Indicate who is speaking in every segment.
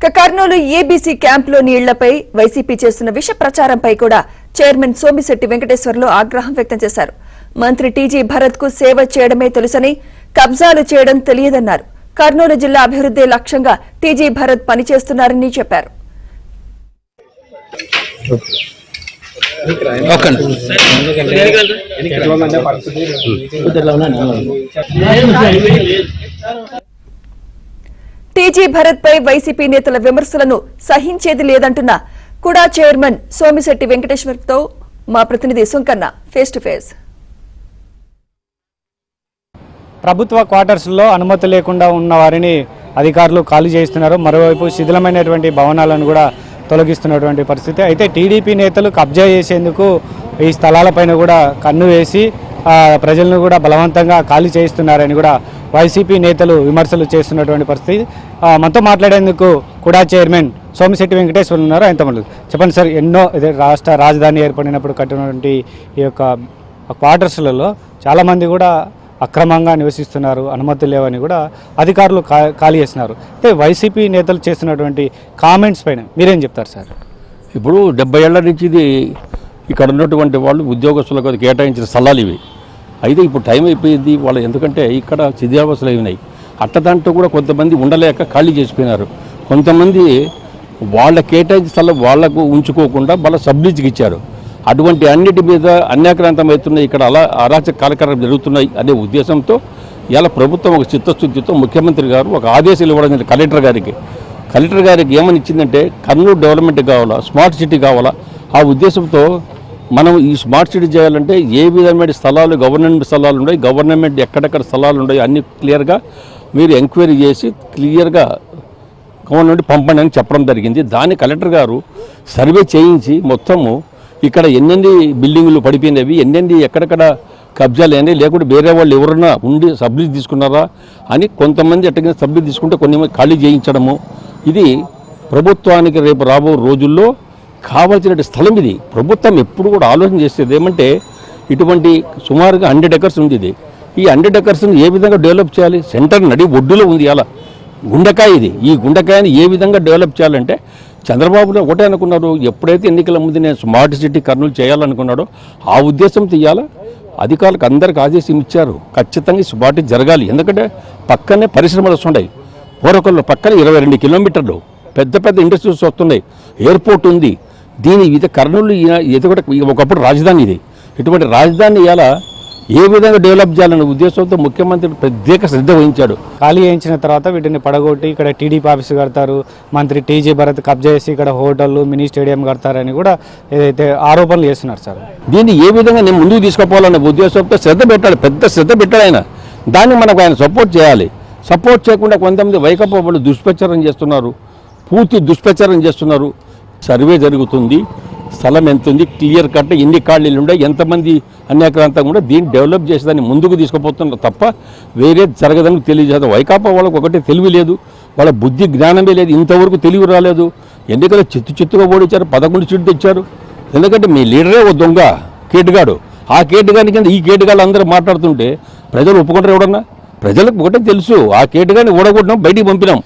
Speaker 1: Kurnool ABC క్యాంపులోని ఇళ్లపై YCP చేస్తున్న విష ప్రచారంపై కూడా చైర్మన్ సోమిశెట్టి వెంకటేశ్వర్లు ఆగ్రహం వ్యక్తం చేశారు. మంత్రి టీజీ భరత్ కు సేవ చేయడమే తెలుసని, కబ్జాలు చేయడం తెలియదన్నారు. కర్నూలు జిల్లా అభివృద్ధి లక్ష్యంగా టీజీ భరత్ పనిచేస్తున్నారని చెప్పారు. టీజీ భరత్ పై వైసీపీ నేతల విమర్శలను సహించేది లేదంటున్న కుడా చైర్మన్ సోమిశెట్టి వెంకటేశ్వర్ తో మా ప్రతినిధి సుంకన్న ఫేస్ టు ఫేస్.
Speaker 2: ప్రభుత్వ క్వార్టర్స్ లో అనుమతి లేకుండా ఉన్న వారిని అధికారులు ఖాళీ చేస్తున్నారు. మరోవైపు శిథిలమైనటువంటి భవనాలను కూడా తొలగిస్తున్నటువంటి పరిస్థితి. అయితే టీడీపీ నేతలు కబ్జా చేసేందుకు ఈ స్థలాలపైన కూడా కన్ను వేసి ప్రజలను కూడా బలవంతంగా ఖాళీ చేయిస్తున్నారని కూడా వైసీపీ నేతలు విమర్శలు చేస్తున్నటువంటి పరిస్థితి. మనతో మాట్లాడేందుకు కూడా చైర్మన్ సోమిశెట్టి వెంకటేశ్వర్ ఉన్నారు. ఆయనతో చెప్పండి సార్, ఎన్నో రాష్ట్ర రాజధాని ఏర్పడినప్పుడు కట్టినటువంటి ఈ యొక్క క్వార్టర్స్లలో చాలామంది కూడా అక్రమంగా నివసిస్తున్నారు, అనుమతులు లేవని కూడా అధికారులు ఖాళీ చేస్తున్నారు. అయితే వైసీపీ నేతలు చేస్తున్నటువంటి కామెంట్స్ పైన మీరేం చెప్తారు సార్?
Speaker 3: ఇప్పుడు 70 ఏళ్ల నుంచి ఇది ఇక్కడ ఉన్నటువంటి వాళ్ళు ఉద్యోగస్తులకు కేటాయించిన స్థలాలు ఇవి. అయితే ఇప్పుడు టైం అయిపోయింది వాళ్ళు, ఎందుకంటే ఇక్కడ శిథిలావస్థలు అయినాయి. అట్టదాంట్లో కూడా కొంతమంది ఉండలేక ఖాళీ చేసిపోయినారు. కొంతమంది వాళ్ళ కేటాయించిన స్థలం వాళ్లకు ఉంచుకోకుండా వాళ్ళ సబ్లీజ్కి ఇచ్చారు. అటువంటి అన్నిటి మీద అన్యాక్రాంతం అవుతున్నాయి, ఇక్కడ అలా అరాచక కార్యక్రమాలు జరుగుతున్నాయి అనే ఉద్దేశంతో ఇలా ప్రభుత్వం ఒక చిత్తశుద్ధితో ముఖ్యమంత్రి గారు ఒక ఆదేశాలు ఇవ్వడం కలెక్టర్ గారికి ఏమని ఇచ్చిందంటే కర్నూలు డెవలప్మెంట్ కావాలా, స్మార్ట్ సిటీ కావాలా. ఆ ఉద్దేశంతో మనం ఈ స్మార్ట్ సిటీ చేయాలంటే ఏ విధమైన స్థలాలు గవర్నమెంట్ స్థలాలు ఉన్నాయి, గవర్నమెంట్ ఎక్కడెక్కడ స్థలాలు ఉన్నాయి అన్ని క్లియర్గా మీరు ఎంక్వైరీ చేసి క్లియర్గా గవర్నమెంట్ పంపండి అని చెప్పడం జరిగింది. దాన్ని కలెక్టర్ గారు సర్వే చేయించి మొత్తము ఇక్కడ ఎన్నెన్ని బిల్డింగులు పడిపోయినవి, ఎన్నెన్ని ఎక్కడెక్కడ కబ్జాలు అయినాయి, లేకుంటే వేరే వాళ్ళు ఎవరన్నా ఉండి సబ్లీజ్ తీసుకున్నారా అని కొంతమంది ఎట్టగా సబ్లీజ్ తీసుకుంటే కొన్ని ఖాళీ చేయించడము. ఇది ప్రభుత్వానికి రేపు రాబో రోజుల్లో కావాల్సిన స్థలం. ఇది ప్రభుత్వం ఎప్పుడు కూడా ఆలోచన చేసేది ఏమంటే ఇటువంటి సుమారుగా 100 ఎకర్స్ ఉంది. ఇది ఈ 100 ఎకర్స్ని ఏ విధంగా డెవలప్ చేయాలి? సెంటర్ నడి ఒడ్డులో ఉంది అలా గుండకాయ. ఇది ఈ గుండకాయని ఏ విధంగా డెవలప్ చేయాలంటే చంద్రబాబు ఒకటే అనుకున్నారు, ఎప్పుడైతే ఎన్నికల ముందు నేను స్మార్ట్ సిటీ కర్నూలు చేయాలనుకున్నాడో ఆ ఉద్దేశం తీయాలా. అధికారులకు అందరికి ఆదేశం ఇచ్చారు, ఖచ్చితంగా స్మార్ట్ జరగాలి. ఎందుకంటే పక్కనే పరిశ్రమలు వస్తున్నాయి. పూర్వకల్లో పక్కన 22 కిలోమీటర్లు పెద్ద పెద్ద ఇండస్ట్రీస్ వస్తున్నాయి, ఎయిర్పోర్ట్ ఉంది. దీని ఇది కర్నూలు ఇది కూడా ఒకప్పుడు రాజధాని. ఇది ఇటువంటి రాజధాని ఇలా ఏ విధంగా డెవలప్ చేయాలనే ఉద్దేశంతో ముఖ్యమంత్రి ప్రత్యేక శ్రద్ధ వహించాడు.
Speaker 2: ఖాళీ చేయించిన తర్వాత వీటిని పడగొట్టి ఇక్కడ టీడీపీ ఆఫీసు కడతారు, మంత్రి టీజీ భరత్ కబ్జా చేసి ఇక్కడ హోటళ్ళు, మినీ స్టేడియం కడతారని కూడా ఏదైతే ఆరోపణలు చేస్తున్నారు సార్.
Speaker 3: దీన్ని ఏ విధంగా నేను ముందుకు తీసుకుపోవాలనే ఉద్దేశంతో శ్రద్ధ పెట్టాలి, పెద్ద శ్రద్ధ పెట్టాడు ఆయన. దాన్ని మనకు ఆయన సపోర్ట్ చేయాలి. సపోర్ట్ చేయకుండా కొంతమంది వైకాపా వాళ్ళు దుష్ప్రచారం చేస్తున్నారు, పూర్తి దుష్ప్రచారం చేస్తున్నారు. సర్వే జరుగుతుంది, స్థలం ఎంత ఉంది క్లియర్ కట్, ఎన్ని ఖాళీలు ఉన్నాయి, ఎంతమంది అన్యాక్రాంతం కూడా దీన్ని డెవలప్ చేసేదాన్ని ముందుకు తీసుకుపోతున్నారు తప్ప వేరే జరగదని తెలియజేస్తారు. వైకాపా వాళ్ళకు ఒకటి తెలివి లేదు, వాళ్ళ బుద్ధి జ్ఞానమే లేదు, ఇంతవరకు తెలివి రాలేదు. ఎన్నికలు చిత్తుగా ఓడించారు, 11 సీట్లు ఇచ్చారు. ఎందుకంటే మీ లీడరే ఓ దొంగ కేటుగాడు. ఆ కేటుగాని కింద ఈ కేటుగాళ్ళు అందరూ మాట్లాడుతుంటే ప్రజలు ఒప్పుకుంటారు ఎవడన్నా? ప్రజలకు ఒకటే తెలుసు, ఆ కేటుగాని ఓడగొట్టినాం, బయటికి పంపినాం.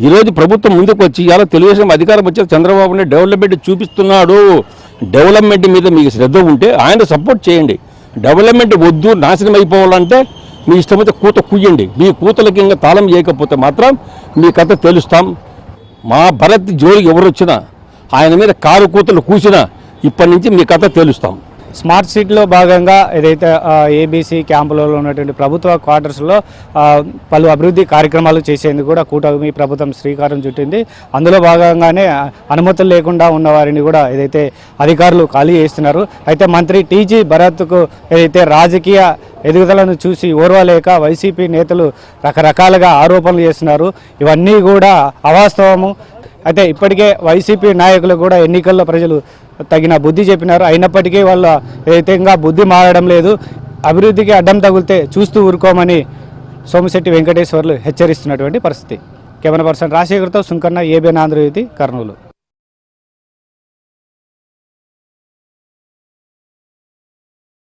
Speaker 3: ఈరోజు ప్రభుత్వం ముందుకు వచ్చి ఇలా తెలుగుదేశం అధికారం వచ్చే చంద్రబాబు నాయుడు డెవలప్మెంట్ చూపిస్తున్నాడు. డెవలప్మెంట్ మీద మీకు శ్రద్ధ ఉంటే ఆయన సపోర్ట్ చేయండి. డెవలప్మెంట్ వద్దు, నాశనం అయిపోవాలంటే మీ ఇష్టమైతే కూత కూయండి. మీ కూతలకి ఇంకా తాళం చేయకపోతే మాత్రం మీ కథ తెలుస్తాం. మా భరత్ జోలికి ఎవరు వచ్చినా, ఆయన మీద కారు కూతలు కూసినా ఇప్పటి నుంచి మీ కథ తెలుస్తాం.
Speaker 2: స్మార్ట్ సిటీలో భాగంగా ఏదైతే ఏబీసీ క్యాంపులలో ఉన్నటువంటి ప్రభుత్వ క్వార్టర్స్లో పలు అభివృద్ధి కార్యక్రమాలు చేసేందుకు కూడా కూటమి ప్రభుత్వం శ్రీకారం చుట్టింది. అందులో భాగంగానే అనుమతులు లేకుండా ఉన్న వారిని కూడా ఏదైతే అధికారులు ఖాళీ చేస్తున్నారు. అయితే మంత్రి టీజీ భరత్కు ఏదైతే రాజకీయ ఎదుగుదలను చూసి ఓర్వలేక వైసీపీ నేతలు రకరకాలుగా ఆరోపణలు చేస్తున్నారు. ఇవన్నీ కూడా అవాస్తవము. అయితే ఇప్పటికే వైసీపీ నాయకులు కూడా ఎన్నికల్లో ప్రజలు తగిన బుద్ధి చెప్పినారు. అయినప్పటికీ వాళ్ళ ఏదైతే ఇంకా బుద్ధి మారడం లేదు. అభివృద్ధికి అడ్డం తగిలితే చూస్తూ ఊరుకోమని సోమిశెట్టి వెంకటేశ్వర్లు హెచ్చరిస్తున్నటువంటి పరిస్థితి. Camera person రాజశేఖర్తో Sunkanna, ABN Andhra Jyothi, Kurnool.